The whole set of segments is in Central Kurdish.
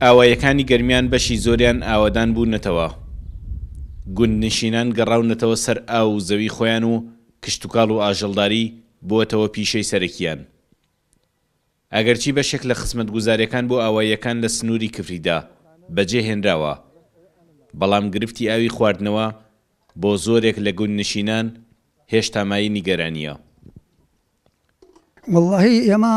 ئاوایەکانی گەرمیان بەشی زۆریان ئاوەدان بوونەتەوە. گوندنشینان گەڕاونەتەوە سەر ئاو و زەوی خۆیان و کشتتوکاڵ و ئاژەڵداری بووەتەوە پیشەی سەرەکیان. ئەگەرچی بەشێک لە خزمەت گوزاریەکان بۆ ئاواییەکان لە سنووری کفریدا بەجێهێنراوە، بەڵام گرفتی ئاوی خواردنەوە بۆ زۆرێک لە گوندنشینان هێشتا مای نیگەرانیە. واللهی ئێمە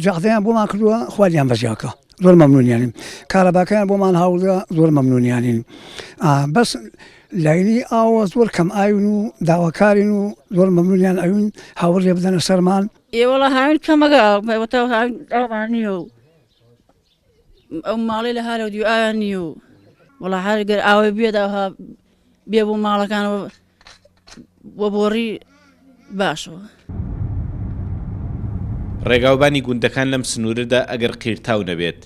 جاغدەیان بۆمان کردووە، خوالیان بەجیاکە، زۆر مەمنونیانین. کارەباکەیان بۆمان هاوڵدا، زۆر مەمنونیانین. بەس لاینی ئاوە زۆر کەم ئاوین و داواکارین و زۆر مەمنونیان ئەوین هاوڕێ بدەنە سەرمان. وەڵا هاوین کەمەگە هاوین ئاوان نییە و ئەو ماڵی لە هارە دیو ئاوان نییە و وەڵا هەرگەر ئاوی بێداها بێ بۆ ماڵەکانەوە بۆ بۆڕی باشەوە. ڕێگاوبانی گوندەکان لەم سنوورەدا ئەگەر قیرتاو نەبێت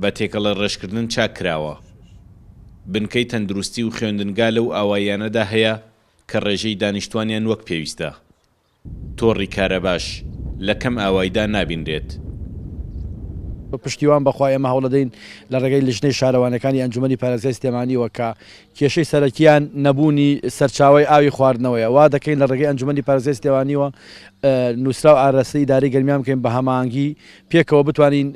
بە تێکەڵە ڕێژکردن چاک کراوە. بنکەی تەندروستی و خوێندنگا لەو ئاواییانەدا هەیە کە ڕێژەی دانیشتوانیان وەک پێویستە. تۆڕی کارەباش لە کەم ئاواییدا نابینرێت. پشتیوان بەخوا ئێمە هەوڵ دەدەین لە ڕێگەی لیژنەی شارەوانەکانی ئەنجومەنی پارێزگای سلێمانیەوە کە کێشەی سەرەکیان نەبوونی سەرچاوی ئاوی خواردنەوەیە. وا دەکەین لە ڕێگەی ئەنجومەنی پارێزگای سلێمانیەوە نووسرا و ئاراستەی ئیدارەی گەرمیان بکەین بە هەماهەنگی پێکەوە بتوانین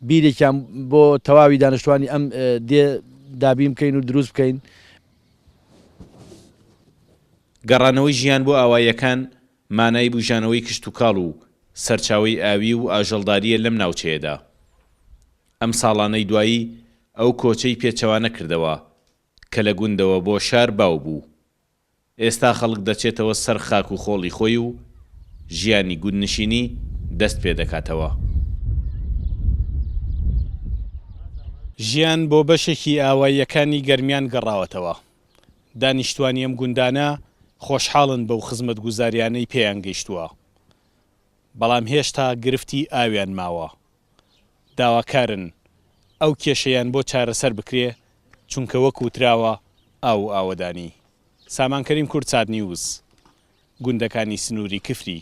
بیرێکیان بۆ تەواوی دانیشتوانی ئەم دێ دابین بکەین و دروست بکەین. گەڕانەوەی ژیان بۆ ئاواییەکان مانای بوژانەوەی کشتتوکاڵ و سەرچاوی ئاوی و ئاژەڵداریە لەم ناوچەیەدا. ئەم ساڵانەی دوایی ئەو کۆچەی پێچەوانە کردەوە کە لە گوندەوە بۆ شار باو بوو. ئێستا خەڵک دەچێتەوە سەر خاک و خۆڵی خۆی و ژیانی گوندنشینی دەست پێ دەکاتەوە. ژیان بۆ بەشێکی ئاواییەکانی گەرمیان گەڕاوەتەوە. دانیشتوانی ئەم گوندانە خۆشحاڵن بەو خزمەت گوزاریانەی پێیان گەیشتووە، بەڵام هێشتا گرفتی ئاویان ماوە. داواکارن ئەو کێشەیان بۆ چارەسەر بکرێ، چونکە وەک وتراوە ئاو ئاوەدانی. سامان کەریم کورد چاد نیوز، گوندەکانی سنووری کفری.